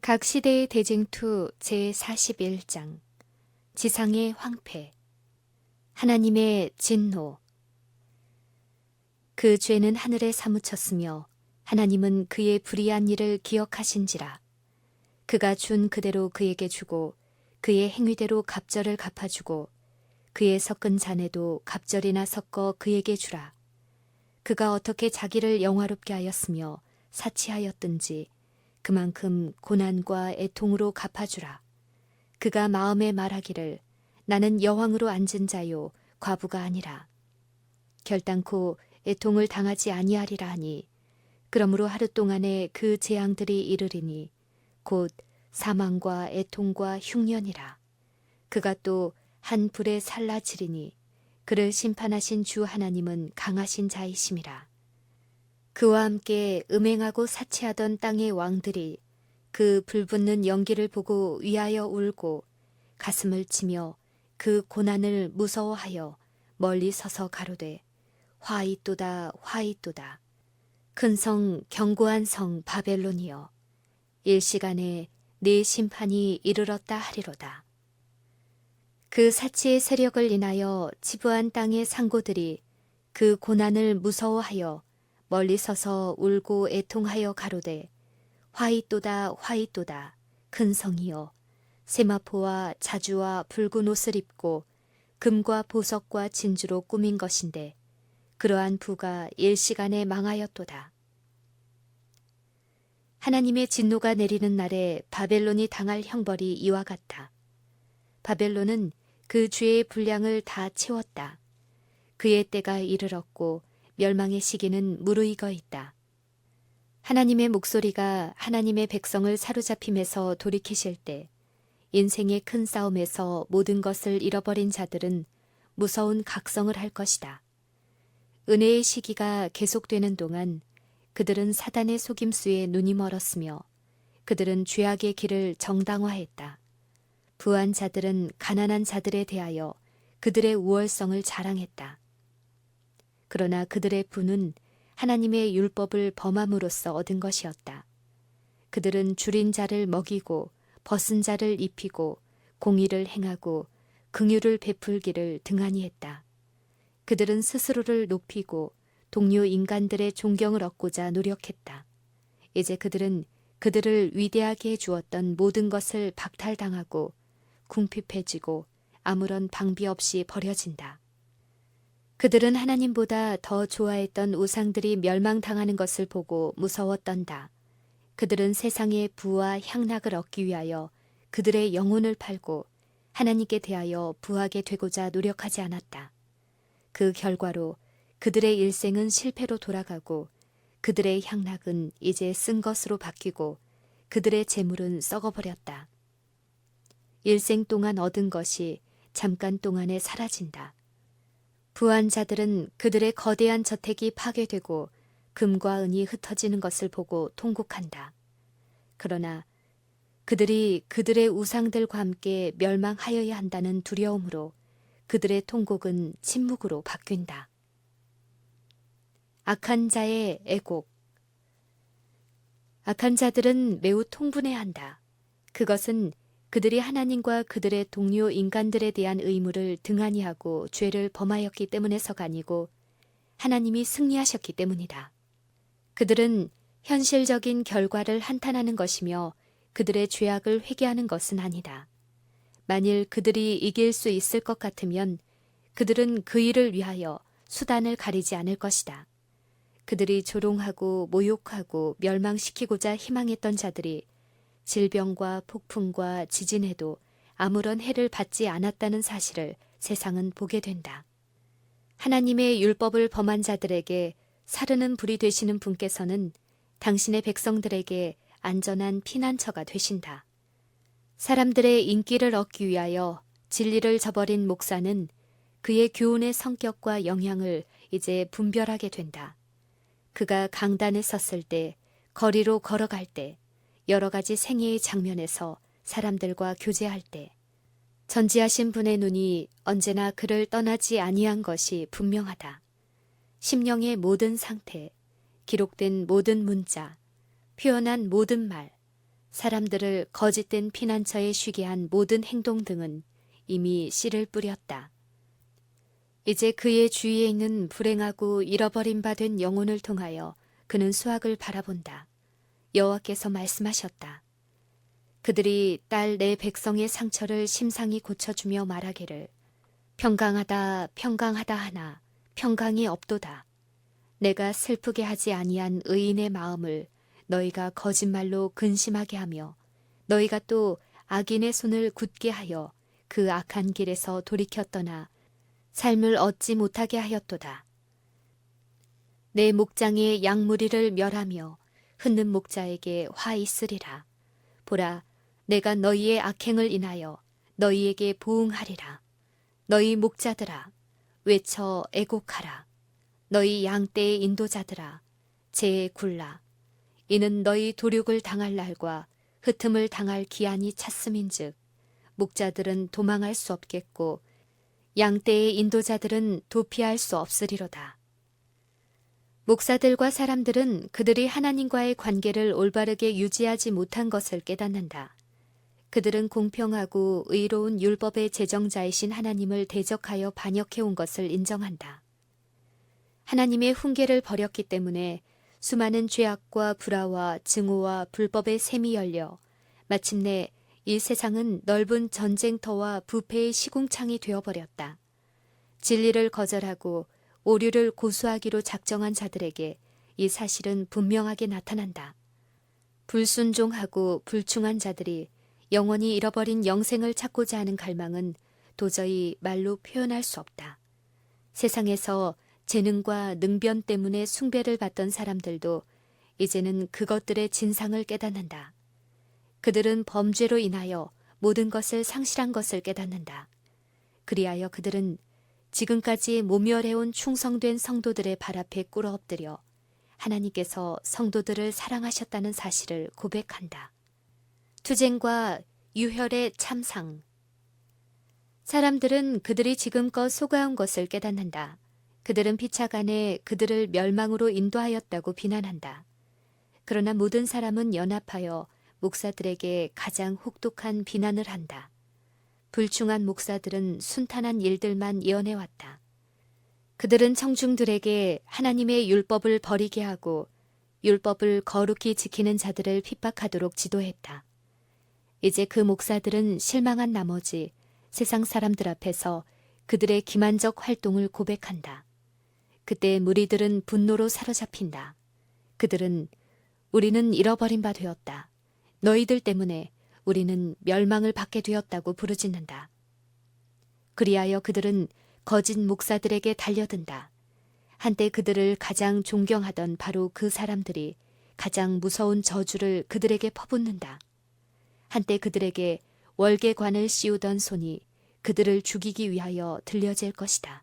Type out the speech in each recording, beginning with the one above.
각 시대의 대쟁투 제41장 지상의 황폐 하나님의 진노. 그 죄는 하늘에 사무쳤으며 하나님은 그의 불의한 일을 기억하신지라. 그가 준 그대로 그에게 주고 그의 행위대로 갑절을 갚아주고 그의 섞은 잔에도 갑절이나 섞어 그에게 주라. 그가 어떻게 자기를 영화롭게 하였으며 사치하였든지 그만큼 고난과 애통으로 갚아주라. 그가 마음에 말하기를 나는 여왕으로 앉은 자요 과부가 아니라 결단코 애통을 당하지 아니하리라 하니 그러므로 하루 동안에 그 재앙들이 이르리니 곧 사망과 애통과 흉년이라. 그가 또 한 불에 살라지리니 그를 심판하신 주 하나님은 강하신 자이심이라. 그와 함께 음행하고 사치하던 땅의 왕들이 그 불붙는 연기를 보고 위하여 울고 가슴을 치며 그 고난을 무서워하여 멀리 서서 가로되 화이또다 화이또다. 큰 성 견고한 성 바벨론이여 일시간에 네 심판이 이르렀다 하리로다. 그 사치의 세력을 인하여 지부한 땅의 상고들이 그 고난을 무서워하여 멀리 서서 울고 애통하여 가로되 화이또다 화이또다. 큰 성이여 세마포와 자주와 붉은 옷을 입고 금과 보석과 진주로 꾸민 것인데 그러한 부가 일시간에 망하였도다. 하나님의 진노가 내리는 날에 바벨론이 당할 형벌이 이와 같다. 바벨론은 그 죄의 분량을 다 채웠다. 그의 때가 이르렀고 멸망의 시기는 무르익어 있다. 하나님의 목소리가 하나님의 백성을 사로잡힘에서 돌이키실 때 인생의 큰 싸움에서 모든 것을 잃어버린 자들은 무서운 각성을 할 것이다. 은혜의 시기가 계속되는 동안 그들은 사단의 속임수에 눈이 멀었으며 그들은 죄악의 길을 정당화했다. 부한 자들은 가난한 자들에 대하여 그들의 우월성을 자랑했다. 그러나 그들의 부는 하나님의 율법을 범함으로써 얻은 것이었다. 그들은 줄인 자를 먹이고 벗은 자를 입히고 공의를 행하고 긍휼을 베풀기를 등한히 했다. 그들은 스스로를 높이고 동료 인간들의 존경을 얻고자 노력했다. 이제 그들은 그들을 위대하게 해주었던 모든 것을 박탈당하고 궁핍해지고 아무런 방비 없이 버려진다. 그들은 하나님보다 더 좋아했던 우상들이 멸망당하는 것을 보고 무서웠던다. 그들은 세상의 부와 향락을 얻기 위하여 그들의 영혼을 팔고 하나님께 대하여 부하게 되고자 노력하지 않았다. 그 결과로 그들의 일생은 실패로 돌아가고 그들의 향락은 이제 쓴 것으로 바뀌고 그들의 재물은 썩어버렸다. 일생 동안 얻은 것이 잠깐 동안에 사라진다. 부한 자들은 그들의 거대한 저택이 파괴되고 금과 은이 흩어지는 것을 보고 통곡한다. 그러나 그들이 그들의 우상들과 함께 멸망하여야 한다는 두려움으로 그들의 통곡은 침묵으로 바뀐다. 악한 자의 애곡. 악한 자들은 매우 통분해한다. 그것은 그들이 하나님과 그들의 동료 인간들에 대한 의무를 등한히 하고 죄를 범하였기 때문에서가 아니고 하나님이 승리하셨기 때문이다. 그들은 현실적인 결과를 한탄하는 것이며 그들의 죄악을 회개하는 것은 아니다. 만일 그들이 이길 수 있을 것 같으면 그들은 그 일을 위하여 수단을 가리지 않을 것이다. 그들이 조롱하고 모욕하고 멸망시키고자 희망했던 자들이 질병과 폭풍과 지진에도 아무런 해를 받지 않았다는 사실을 세상은 보게 된다. 하나님의 율법을 범한 자들에게 사르는 불이 되시는 분께서는 당신의 백성들에게 안전한 피난처가 되신다. 사람들의 인기를 얻기 위하여 진리를 저버린 목사는 그의 교훈의 성격과 영향을 이제 분별하게 된다. 그가 강단에 섰을 때, 거리로 걸어갈 때, 여러 가지 생애의 장면에서 사람들과 교제할 때 전지하신 분의 눈이 언제나 그를 떠나지 아니한 것이 분명하다. 심령의 모든 상태, 기록된 모든 문자, 표현한 모든 말, 사람들을 거짓된 피난처에 쉬게 한 모든 행동 등은 이미 씨를 뿌렸다. 이제 그의 주위에 있는 불행하고 잃어버린 바 된 영혼을 통하여 그는 수확을 바라본다. 여호와께서 말씀하셨다. 그들이 딸 내 백성의 상처를 심상히 고쳐주며 말하기를 평강하다 평강하다 하나 평강이 없도다. 내가 슬프게 하지 아니한 의인의 마음을 너희가 거짓말로 근심하게 하며 너희가 또 악인의 손을 굳게 하여 그 악한 길에서 돌이켰더나 삶을 얻지 못하게 하였도다. 내 목장의 양무리를 멸하며 흩는 목자에게 화 있으리라. 보라, 내가 너희의 악행을 인하여 너희에게 보응하리라. 너희 목자들아, 외쳐 애곡하라. 너희 양떼의 인도자들아, 재에 굴라. 이는 너희 도륙을 당할 날과 흩음을 당할 기한이 찼음인즉 목자들은 도망할 수 없겠고 양떼의 인도자들은 도피할 수 없으리로다. 목사들과 사람들은 그들이 하나님과의 관계를 올바르게 유지하지 못한 것을 깨닫는다. 그들은 공평하고 의로운 율법의 제정자이신 하나님을 대적하여 반역해온 것을 인정한다. 하나님의 훈계를 버렸기 때문에 수많은 죄악과 불화와 증오와 불법의 샘이 열려 마침내 이 세상은 넓은 전쟁터와 부패의 시궁창이 되어버렸다. 진리를 거절하고 오류를 고수하기로 작정한 자들에게 이 사실은 분명하게 나타난다. 불순종하고 불충한 자들이 영원히 잃어버린 영생을 찾고자 하는 갈망은 도저히 말로 표현할 수 없다. 세상에서 재능과 능변 때문에 숭배를 받던 사람들도 이제는 그것들의 진상을 깨닫는다. 그들은 범죄로 인하여 모든 것을 상실한 것을 깨닫는다. 그리하여 그들은 지금까지 모멸해온 충성된 성도들의 발 앞에 꿇어 엎드려 하나님께서 성도들을 사랑하셨다는 사실을 고백한다. 투쟁과 유혈의 참상. 사람들은 그들이 지금껏 속아온 것을 깨닫는다. 그들은 피차간에 그들을 멸망으로 인도하였다고 비난한다. 그러나 모든 사람은 연합하여 목사들에게 가장 혹독한 비난을 한다. 불충한 목사들은 순탄한 일들만 이어내왔다. 그들은 청중들에게 하나님의 율법을 버리게 하고 율법을 거룩히 지키는 자들을 핍박하도록 지도했다. 이제 그 목사들은 실망한 나머지 세상 사람들 앞에서 그들의 기만적 활동을 고백한다. 그때 무리들은 분노로 사로잡힌다. 그들은 우리는 잃어버린 바 되었다. 너희들 때문에 우리는 멸망을 받게 되었다고 부르짖는다. 그리하여 그들은 거짓 목사들에게 달려든다. 한때 그들을 가장 존경하던 바로 그 사람들이 가장 무서운 저주를 그들에게 퍼붓는다. 한때 그들에게 월계관을 씌우던 손이 그들을 죽이기 위하여 들려질 것이다.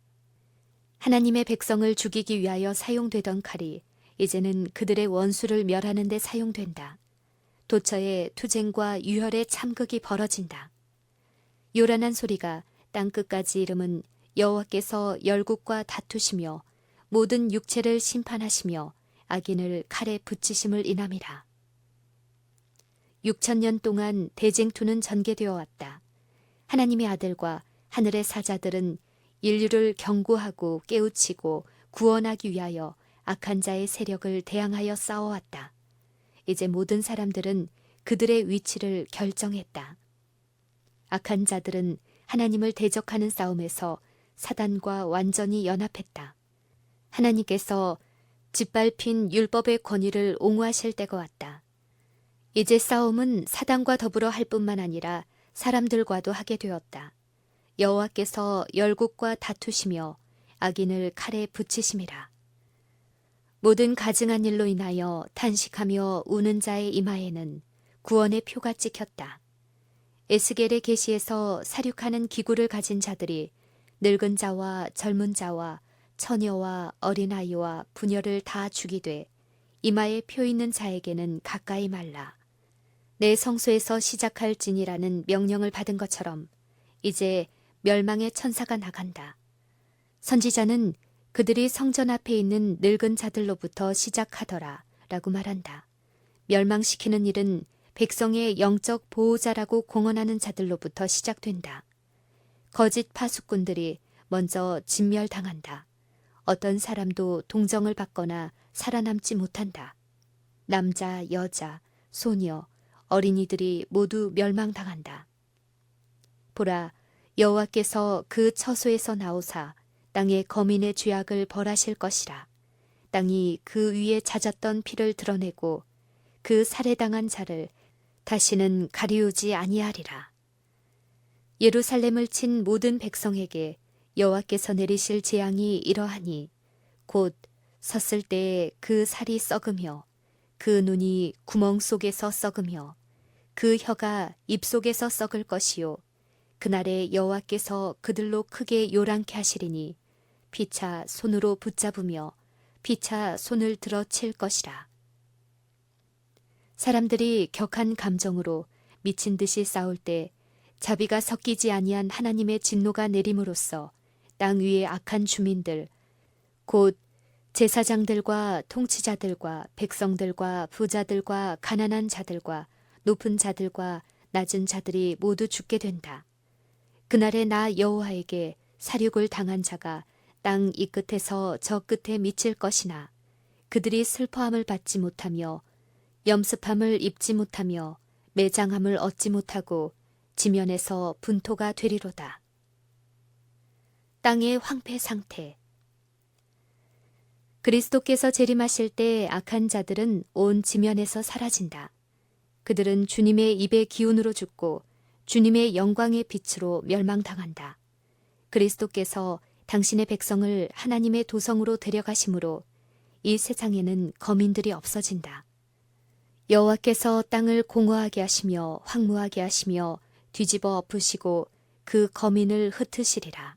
하나님의 백성을 죽이기 위하여 사용되던 칼이 이제는 그들의 원수를 멸하는 데 사용된다. 도처에 투쟁과 유혈의 참극이 벌어진다. 요란한 소리가 땅끝까지 이름은 여호와께서 열국과 다투시며 모든 육체를 심판하시며 악인을 칼에 붙이심을 인함이라. 6,000년 동안 대쟁투는 전개되어 왔다. 하나님의 아들과 하늘의 사자들은 인류를 경고하고 깨우치고 구원하기 위하여 악한 자의 세력을 대항하여 싸워왔다. 이제 모든 사람들은 그들의 위치를 결정했다. 악한 자들은 하나님을 대적하는 싸움에서 사단과 완전히 연합했다. 하나님께서 짓밟힌 율법의 권위를 옹호하실 때가 왔다. 이제 싸움은 사단과 더불어 할 뿐만 아니라 사람들과도 하게 되었다. 여호와께서 열국과 다투시며 악인을 칼에 붙이심이라. 모든 가증한 일로 인하여 탄식하며 우는 자의 이마에는 구원의 표가 찍혔다. 에스겔의 계시에서 사륙하는 기구를 가진 자들이 늙은 자와 젊은 자와 처녀와 어린아이와 부녀를 다 죽이되 이마에 표 있는 자에게는 가까이 말라. 내 성소에서 시작할지니라는 명령을 받은 것처럼 이제 멸망의 천사가 나간다. 선지자는 그들이 성전 앞에 있는 늙은 자들로부터 시작하더라 라고 말한다. 멸망시키는 일은 백성의 영적 보호자라고 공언하는 자들로부터 시작된다. 거짓 파수꾼들이 먼저 진멸당한다. 어떤 사람도 동정을 받거나 살아남지 못한다. 남자, 여자, 소녀, 어린이들이 모두 멸망당한다. 보라, 여호와께서 그 처소에서 나오사 땅의 거민의 죄악을 벌하실 것이라. 땅이 그 위에 잦았던 피를 드러내고 그 살해당한 자를 다시는 가리우지 아니하리라. 예루살렘을 친 모든 백성에게 여호와께서 내리실 재앙이 이러하니 곧 섰을 때에 그 살이 썩으며 그 눈이 구멍 속에서 썩으며 그 혀가 입 속에서 썩을 것이요 그날에 여호와께서 그들로 크게 요란케 하시리니 피차 손으로 붙잡으며 피차 손을 들어 칠 것이라. 사람들이 격한 감정으로 미친 듯이 싸울 때 자비가 섞이지 아니한 하나님의 진노가 내림으로써 땅 위의 악한 주민들, 곧 제사장들과 통치자들과 백성들과 부자들과 가난한 자들과 높은 자들과 낮은 자들이 모두 죽게 된다. 그날에 나 여호와에게 살육을 당한 자가 땅 이 끝에서 저 끝에 미칠 것이나 그들이 슬퍼함을 받지 못하며 염습함을 입지 못하며 매장함을 얻지 못하고 지면에서 분토가 되리로다. 땅의 황폐 상태. 그리스도께서 재림하실 때 악한 자들은 온 지면에서 사라진다. 그들은 주님의 입의 기운으로 죽고 주님의 영광의 빛으로 멸망당한다. 그리스도께서 당신의 백성을 하나님의 도성으로 데려가심으로 이 세상에는 거민들이 없어진다. 여호와께서 땅을 공허하게 하시며 황무하게 하시며 뒤집어 엎으시고 그 거민을 흩으시리라.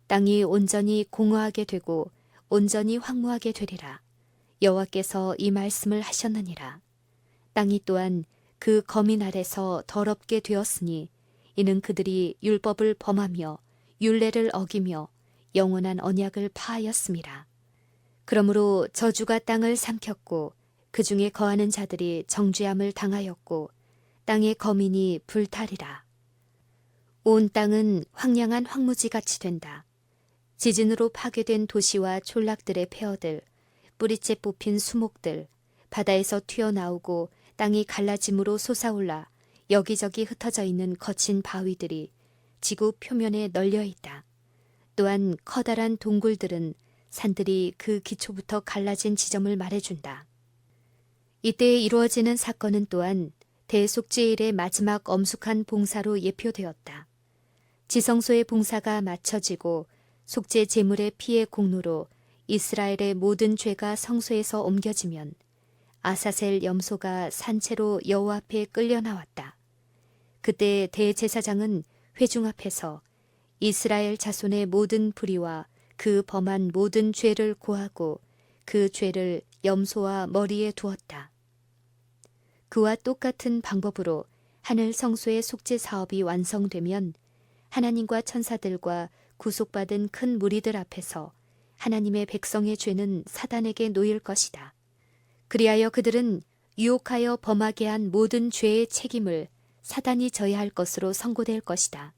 땅이 온전히 공허하게 되고 온전히 황무하게 되리라. 여호와께서 이 말씀을 하셨느니라. 땅이 또한 그 거민 아래서 더럽게 되었으니 이는 그들이 율법을 범하며 율례를 어기며 영원한 언약을 파하였음이라. 그러므로 저주가 땅을 삼켰고 그 중에 거하는 자들이 정죄함을 당하였고 땅의 거민이 불탈이라. 온 땅은 황량한 황무지같이 된다. 지진으로 파괴된 도시와 촌락들의 폐허들, 뿌리째 뽑힌 수목들, 바다에서 튀어나오고 땅이 갈라짐으로 솟아올라 여기저기 흩어져 있는 거친 바위들이 지구 표면에 널려 있다. 또한 커다란 동굴들은 산들이 그 기초부터 갈라진 지점을 말해준다. 이때에 이루어지는 사건은 또한 대속죄일의 마지막 엄숙한 봉사로 예표되었다. 지성소의 봉사가 마쳐지고 속죄 제물의 피의 공로로 이스라엘의 모든 죄가 성소에서 옮겨지면 아사셀 염소가 산채로 여호와 앞에 끌려 나왔다. 그때 대제사장은 회중 앞에서 이스라엘 자손의 모든 불의와 그 범한 모든 죄를 고하고 그 죄를 염소와 머리에 두었다. 그와 똑같은 방법으로 하늘 성소의 속죄 사업이 완성되면 하나님과 천사들과 구속받은 큰 무리들 앞에서 하나님의 백성의 죄는 사단에게 놓일 것이다. 그리하여 그들은 유혹하여 범하게 한 모든 죄의 책임을 사단이 져야 할 것으로 선고될 것이다.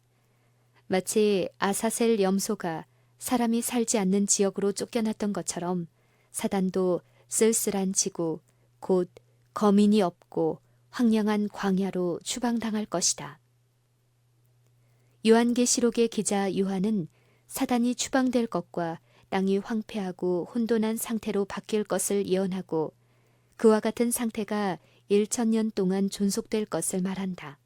마치 아사셀 염소가 사람이 살지 않는 지역으로 쫓겨났던 것처럼 사단도 쓸쓸한 지구, 곧 거민이 없고 황량한 광야로 추방당할 것이다. 요한계시록의 기자 요한은 사단이 추방될 것과 땅이 황폐하고 혼돈한 상태로 바뀔 것을 예언하고 그와 같은 상태가 1000년 동안 존속될 것을 말한다.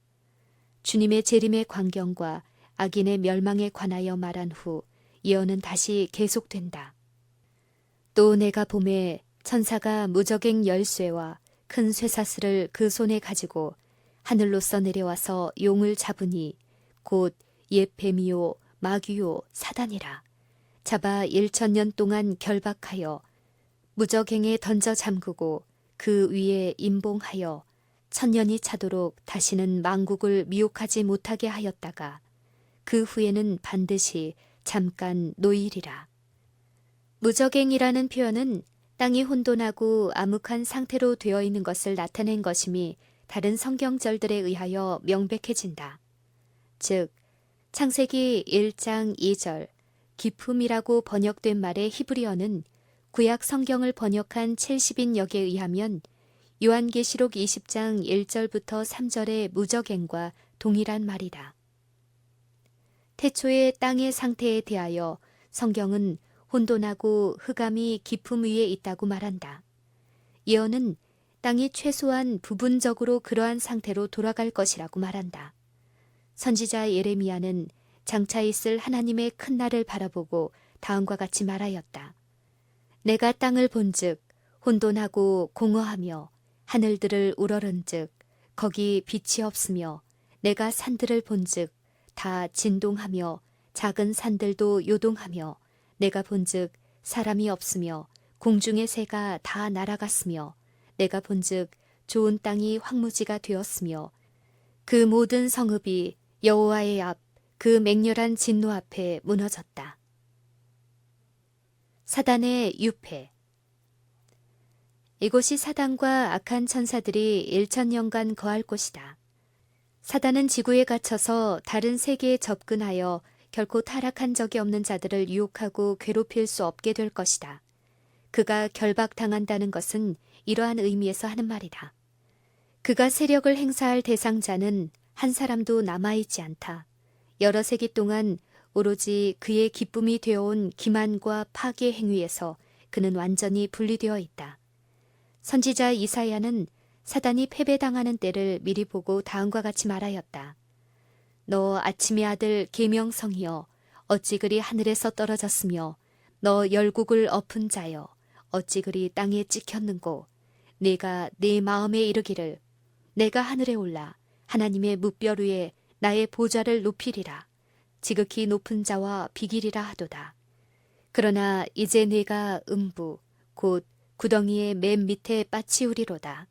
주님의 재림의 광경과 악인의 멸망에 관하여 말한 후 예언은 다시 계속된다. 또 내가 보매 천사가 무저갱 열쇠와 큰 쇠사슬을 그 손에 가지고 하늘로서 내려와서 용을 잡으니 곧 옛 뱀이요 마귀요 사단이라. 잡아 1000년 동안 결박하여 무저갱에 던져 잠그고 그 위에 임봉하여 1000년이 차도록 다시는 만국을 미혹하지 못하게 하였다가 그 후에는 반드시 잠깐 놓이리라. 무저갱이라는 표현은 땅이 혼돈하고 암흑한 상태로 되어 있는 것을 나타낸 것임이 다른 성경절들에 의하여 명백해진다. 즉, 창세기 1장 2절 기품이라고 번역된 말의 히브리어는 구약 성경을 번역한 70인 역에 의하면 요한계시록 20장 1절부터 3절의 무저갱과 동일한 말이다. 태초의 땅의 상태에 대하여 성경은 혼돈하고 흑암이 깊음 위에 있다고 말한다. 예언은 땅이 최소한 부분적으로 그러한 상태로 돌아갈 것이라고 말한다. 선지자 예레미야는 장차 있을 하나님의 큰 날을 바라보고 다음과 같이 말하였다. 내가 땅을 본즉 혼돈하고 공허하며 하늘들을 우러른즉 거기 빛이 없으며 내가 산들을 본즉 다 진동하며 작은 산들도 요동하며 내가 본즉 사람이 없으며 공중의 새가 다 날아갔으며 내가 본즉 좋은 땅이 황무지가 되었으며 그 모든 성읍이 여호와의 앞 그 맹렬한 진노 앞에 무너졌다. 사단의 유패. 이곳이 사단과 악한 천사들이 1000년간 거할 곳이다. 사단은 지구에 갇혀서 다른 세계에 접근하여 결코 타락한 적이 없는 자들을 유혹하고 괴롭힐 수 없게 될 것이다. 그가 결박당한다는 것은 이러한 의미에서 하는 말이다. 그가 세력을 행사할 대상자는 한 사람도 남아있지 않다. 여러 세기 동안 오로지 그의 기쁨이 되어온 기만과 파괴 행위에서 그는 완전히 분리되어 있다. 선지자 이사야는 사단이 패배당하는 때를 미리 보고 다음과 같이 말하였다. 너 아침의 아들 계명성이여 어찌 그리 하늘에서 떨어졌으며 너 열국을 엎은 자여 어찌 그리 땅에 찍혔는고 네가 네 마음에 이르기를 내가 하늘에 올라 하나님의 무뼈 위에 나의 보좌를 높이리라 지극히 높은 자와 비기리라 하도다. 그러나 이제 네가 음부 곧 구덩이의 맨 밑에 빠치우리로다.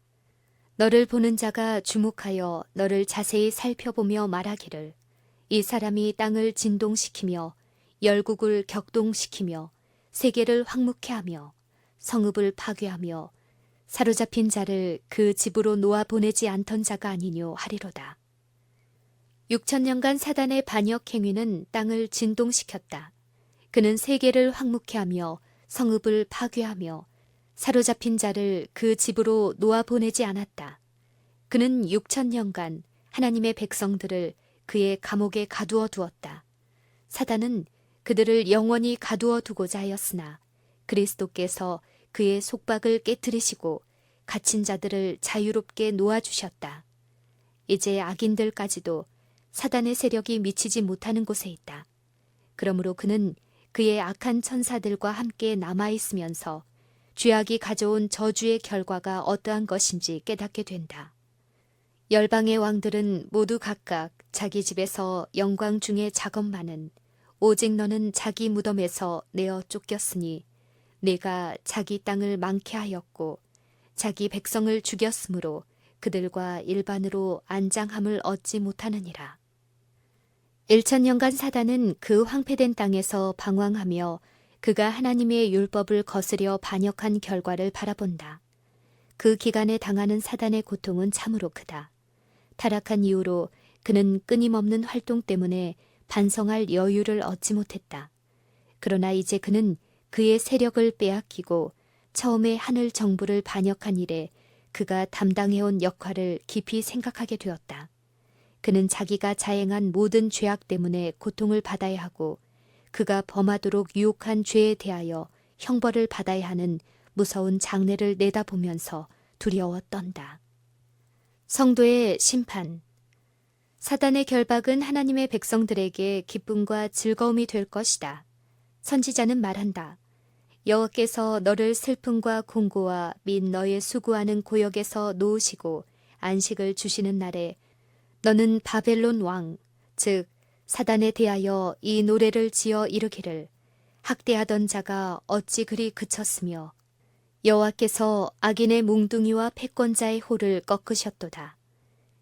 너를 보는 자가 주목하여 너를 자세히 살펴보며 말하기를 이 사람이 땅을 진동시키며 열국을 격동시키며 세계를 황무케 하며 성읍을 파괴하며 사로잡힌 자를 그 집으로 놓아 보내지 않던 자가 아니뇨 하리로다. 6000년간 사단의 반역 행위는 땅을 진동시켰다. 그는 세계를 황무케 하며 성읍을 파괴하며 사로잡힌 자를 그 집으로 놓아 보내지 않았다. 그는 6000년간 하나님의 백성들을 그의 감옥에 가두어 두었다. 사단은 그들을 영원히 가두어 두고자 하였으나 그리스도께서 그의 속박을 깨뜨리시고 갇힌 자들을 자유롭게 놓아주셨다. 이제 악인들까지도 사단의 세력이 미치지 못하는 곳에 있다. 그러므로 그는 그의 악한 천사들과 함께 남아있으면서 죄악이 가져온 저주의 결과가 어떠한 것인지 깨닫게 된다. 열방의 왕들은 모두 각각 자기 집에서 영광 중에 작업만은 오직 너는 자기 무덤에서 내어 쫓겼으니 네가 자기 땅을 망케 하였고 자기 백성을 죽였으므로 그들과 일반으로 안장함을 얻지 못하느니라. 1000년간 사단은 그 황폐된 땅에서 방황하며 그가 하나님의 율법을 거스려 반역한 결과를 바라본다. 그 기간에 당하는 사단의 고통은 참으로 크다. 타락한 이후로 그는 끊임없는 활동 때문에 반성할 여유를 얻지 못했다. 그러나 이제 그는 그의 세력을 빼앗기고 처음에 하늘 정부를 반역한 일에 그가 담당해온 역할을 깊이 생각하게 되었다. 그는 자기가 자행한 모든 죄악 때문에 고통을 받아야 하고 그가 범하도록 유혹한 죄에 대하여 형벌을 받아야 하는 무서운 장래를 내다보면서 두려워 떤다. 성도의 심판. 사단의 결박은 하나님의 백성들에게 기쁨과 즐거움이 될 것이다. 선지자는 말한다. 여호와께서 너를 슬픔과 공고와 및 너의 수고하는 고역에서 놓으시고 안식을 주시는 날에 너는 바벨론 왕, 즉 사단에 대하여 이 노래를 지어 이르기를 학대하던 자가 어찌 그리 그쳤으며 여호와께서 악인의 몽둥이와 패권자의 호를 꺾으셨도다.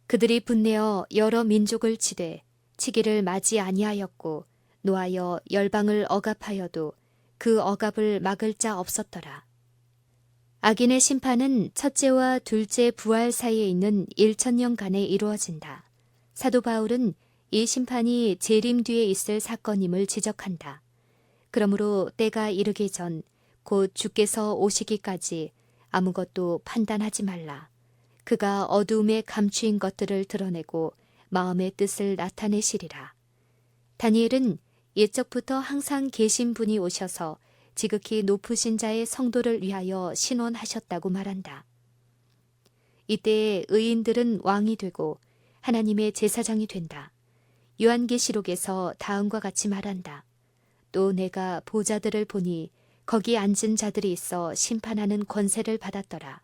그들이 분내어 여러 민족을 치되 치기를 맞이 아니하였고 노하여 열방을 억압하여도 그 억압을 막을 자 없었더라. 악인의 심판은 첫째와 둘째 부활 사이에 있는 1000년간에 이루어진다. 사도 바울은 이 심판이 재림 뒤에 있을 사건임을 지적한다. 그러므로 때가 이르기 전 곧 주께서 오시기까지 아무것도 판단하지 말라. 그가 어두움에 감추인 것들을 드러내고 마음의 뜻을 나타내시리라. 다니엘은 옛적부터 항상 계신 분이 오셔서 지극히 높으신 자의 성도를 위하여 신원하셨다고 말한다. 이때에 의인들은 왕이 되고 하나님의 제사장이 된다. 요한계시록에서 다음과 같이 말한다. 또 내가 보좌들을 보니 거기 앉은 자들이 있어 심판하는 권세를 받았더라.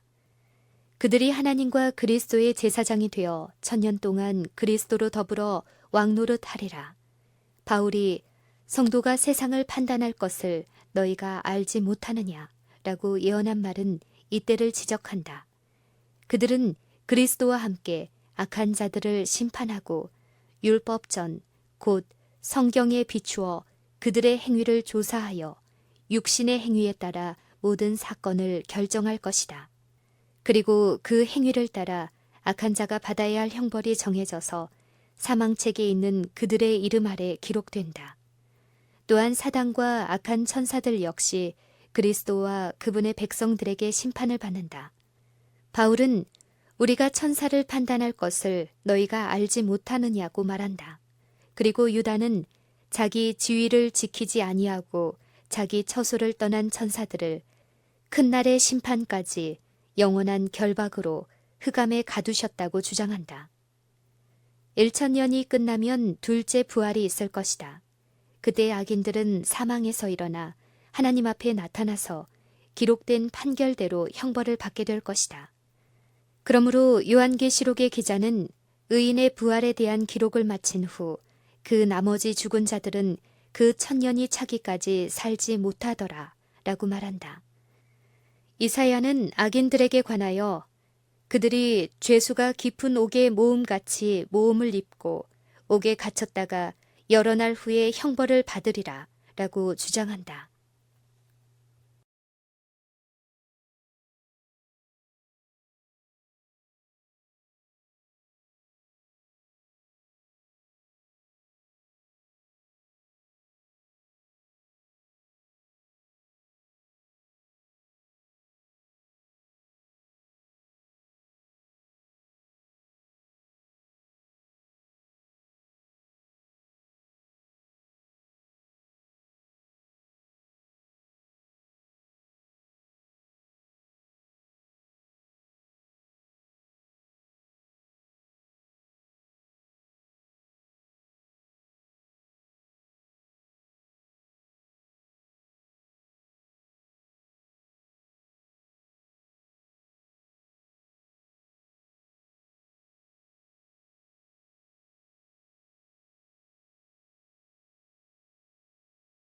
그들이 하나님과 그리스도의 제사장이 되어 1000년 동안 그리스도로 더불어 왕노릇 하리라. 바울이 성도가 세상을 판단할 것을 너희가 알지 못하느냐 라고 예언한 말은 이때를 지적한다. 그들은 그리스도와 함께 악한 자들을 심판하고 율법전 곧 성경에 비추어 그들의 행위를 조사하여 육신의 행위에 따라 모든 사건을 결정할 것이다. 그리고 그 행위를 따라 악한 자가 받아야 할 형벌이 정해져서 사망책에 있는 그들의 이름 아래 기록된다. 또한 사단과 악한 천사들 역시 그리스도와 그분의 백성들에게 심판을 받는다. 바울은 우리가 천사를 판단할 것을 너희가 알지 못하느냐고 말한다. 그리고 유다는 자기 지위를 지키지 아니하고 자기 처소를 떠난 천사들을 큰 날의 심판까지 영원한 결박으로 흑암에 가두셨다고 주장한다. 1000년이 끝나면 둘째 부활이 있을 것이다. 그때 악인들은 사망에서 일어나 하나님 앞에 나타나서 기록된 판결대로 형벌을 받게 될 것이다. 그러므로 요한계시록의 기자는 의인의 부활에 대한 기록을 마친 후 그 나머지 죽은 자들은 그 1000년이 차기까지 살지 못하더라 라고 말한다. 이사야는 악인들에게 관하여 그들이 죄수가 깊은 옥에 모음같이 모음을 입고 옥에 갇혔다가 여러 날 후에 형벌을 받으리라 라고 주장한다.